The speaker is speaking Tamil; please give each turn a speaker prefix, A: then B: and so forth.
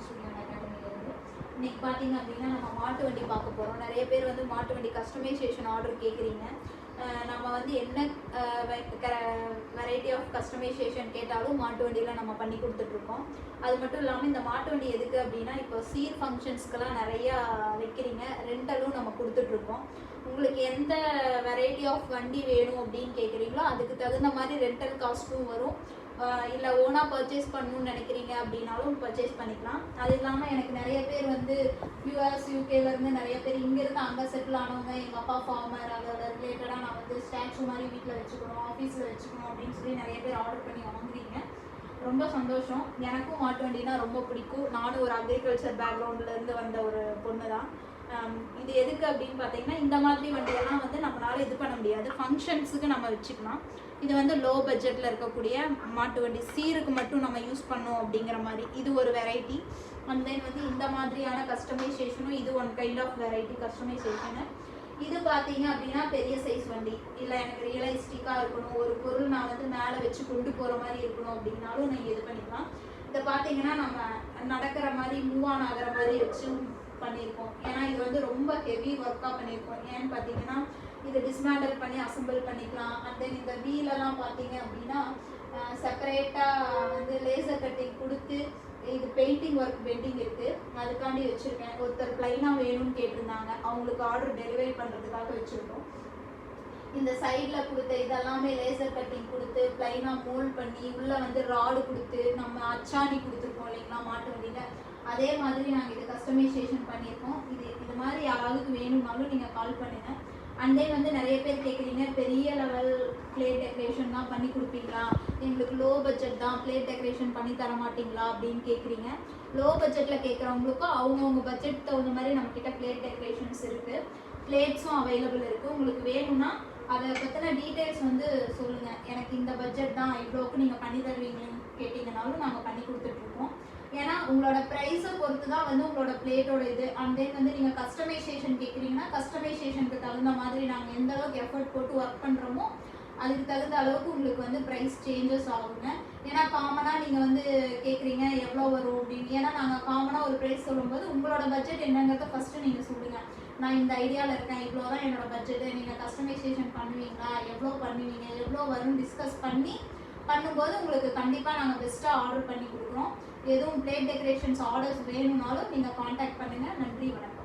A: ஸ்டுடியோ அகாடமிலேருந்து. இன்னைக்கு பார்த்தீங்க அப்படின்னா நம்ம மாட்டு வண்டி பார்க்க போகிறோம். நிறைய பேர் வந்து மாட்டு வண்டி கஸ்டமைசேஷன் ஆர்டர் கேட்குறீங்க. நம்ம வந்து என்ன வெரைட்டி ஆஃப் கஸ்டமைசேஷன் கேட்டாலும் மாட்டு வண்டியில் நம்ம பண்ணி கொடுத்துட்ருக்கோம். அது மட்டும் இல்லாமல் இந்த மாட்டு வண்டி எதுக்கு அப்படின்னா, இப்போ சீர் ஃபங்க்ஷன்ஸ்க்கெல்லாம் நிறையா வைக்கிறீங்க, ரெண்டலும் நம்ம கொடுத்துட்ருக்கோம். உங்களுக்கு எந்த வெரைட்டி ஆஃப் வண்டி வேணும் அப்படின்னு கேட்குறீங்களோ அதுக்கு தகுந்த மாதிரி ரெண்டல் காஸ்ட்டும் வரும். இல்லை ஓனாக பர்ச்சேஸ் பண்ணணும்னு நினைக்கிறீங்க அப்படின்னாலும் பர்ச்சேஸ் பண்ணிக்கலாம். அது இல்லாமல் எனக்கு நிறைய பேர் வந்து யூஎஸ் யூகேலேருந்து நிறைய பேர் இங்கேருந்து அங்கே செட்டில் ஆனவங்க, எங்கள் அப்பா ஃபார்மர், அதோட ரிலேட்டடாக நான் வந்து ஸ்டாச்சு மாதிரி வீட்டில் வச்சுக்கணும், ஆஃபீஸில் வச்சுக்கணும் அப்படின்னு சொல்லி நிறைய பேர் ஆர்டர் பண்ணி வாங்குறீங்க. ரொம்ப சந்தோஷம். எனக்கும் மாட்டு வண்டினா ரொம்ப பிடிக்கும். நானும் ஒரு அக்ரிகல்ச்சர் பேக்ரவுண்ட்லேருந்து வந்த ஒரு பொண்ணு தான். இது எதுக்கு அப்படின்னு பார்த்தீங்கன்னா, இந்த மாதிரி வண்டியெல்லாம் வந்து நம்மளால் இது பண்ண முடியாது, ஃபங்க்ஷன்ஸுக்கு நம்ம வச்சுக்கலாம். இது வந்து லோ பட்ஜெட்டில் இருக்கக்கூடிய மாட்டு வண்டி, சீருக்கு மட்டும் நம்ம யூஸ் பண்ணோம் அப்படிங்கிற மாதிரி இது ஒரு வெரைட்டி. அண்ட் தென் வந்து இந்த மாதிரியான கஸ்டமைசேஷனும் இது ஒன் கைண்ட் ஆஃப் வெரைட்டி கஸ்டமைசேஷனு. இது பார்த்தீங்க அப்படின்னா பெரிய சைஸ் வண்டி, இல்லை எனக்கு ரியலிஸ்டிக்காக இருக்கணும், ஒரு பொருள் நான் வந்து மேலே வச்சு கொண்டு போகிற மாதிரி இருக்கணும் அப்படின்னாலும் நீங்கள் இது பண்ணிக்கலாம். இதை பார்த்தீங்கன்னா நம்ம நடக்கிற மாதிரி மூவ் ஆன் ஆகிற மாதிரி வச்சு பண்ணியிருக்கோம். ஏன்னா இது வந்து ரொம்ப ஹெவி ஒர்க்காக பண்ணியிருக்கோம். ஏன்னு பார்த்தீங்கன்னா இதை டிஸ்மேண்டல் பண்ணி அசம்பிள் பண்ணிக்கலாம். அண்ட் தென் இந்த வீலெல்லாம் பார்த்தீங்க அப்படின்னா செப்பரேட்டாக வந்து லேசர் கட்டிங் கொடுத்து, இது பெயிண்டிங் ஒர்க் பெயிண்டிங் இருக்குது, அதுக்காண்டி வச்சுருக்கேன். ஒருத்தர் ப்ளைனாக வேணும்னு கேட்டிருந்தாங்க, அவங்களுக்கு ஆர்டர் டெலிவரி பண்ணுறதுக்காக வச்சுருக்கோம். இந்த சைடில் கொடுத்த இதெல்லாமே லேசர் கட்டிங் கொடுத்து ப்ளைனாக மோல்ட் பண்ணி உள்ளே வந்து ராடு கொடுத்து நம்ம அச்சாணி கொடுத்துருக்கோம் இல்லைங்களா மாட்டு வண்டியில், அதே மாதிரி நாங்கள் இதை கஸ்டமைசேஷன் பண்ணியிருக்கோம். இது மாதிரி யாராவது வேணும்னாலும் நீங்கள் கால் பண்ணுங்கள். அண்ட் தென் வந்து நிறைய பேர் கேட்குறீங்க, பெரிய லெவல் பிளேட் டெக்கரேஷன் தான் பண்ணி கொடுப்பீங்களா, எங்களுக்கு லோ பட்ஜெட் தான், பிளேட் டெக்கரேஷன் பண்ணி தர மாட்டிங்களா அப்படின்னு கேட்குறீங்க. லோ பட்ஜெட்டில் கேட்குறவங்களுக்கும் அவங்கவுங்க பட்ஜெட் தகுந்த மாதிரி நம்மக்கிட்ட பிளேட் டெக்கரேஷன்ஸ் இருக்குது, பிளேட்ஸும் அவைலபிள் இருக்குது. உங்களுக்கு வேணும்னா அதை பற்றின டீட்டெயில்ஸ் வந்து சொல்லுங்கள். எனக்கு இந்த பட்ஜெட் தான், இவ்வளோக்கு நீங்கள் பண்ணி தருவீங்கன்னு கேட்டிங்கனாலும் நாங்கள் பண்ணி கொடுத்துட்ருக்கோம். ஏன்னா உங்களோட ப்ரைஸை பொறுத்து தான் வந்து உங்களோட பிளேட்டோட இது. அண்ட் தென் வந்து நீங்கள் கஸ்டமைசேஷன் கேட்குறீங்கன்னா கஸ்டமைசேஷனுக்கு தகுந்த மாதிரி நாங்கள் எந்த அளவுக்கு எஃபர்ட் போட்டு ஒர்க் பண்ணுறோமோ அதுக்கு தகுந்த அளவுக்கு உங்களுக்கு வந்து ப்ரைஸ் சேஞ்சஸ் ஆகுங்க. ஏன்னா காமனாக நீங்கள் வந்து கேட்குறீங்க எவ்வளோ வரும் அப்படின்னு. ஏன்னா நாங்கள் காமனாக ஒரு ப்ரைஸ் சொல்லும்போது உங்களோட பட்ஜெட் என்னங்கிறத ஃபஸ்ட்டு நீங்கள் சொல்லுங்கள். நான் இந்த ஐடியாவில் இருக்கேன், இவ்வளோ தான் என்னோட பட்ஜெட்டு, நீங்கள் கஸ்டமைசேஷன் பண்ணுவீங்களா, எவ்வளோ பண்ணுவீங்க, எவ்வளோ வரும்னு டிஸ்கஸ் பண்ணும்போது உங்களுக்கு கண்டிப்பாக நாங்கள் பெஸ்ட்டாக ஆர்டர் பண்ணி கொடுக்குறோம். எதுவும் பிளேட் டெக்கரேஷன்ஸ் ஆர்டர்ஸ் வேணும்னாலும் நீங்கள் காண்டாக்ட் பண்ணுங்கள். நன்றி, வணக்கம்.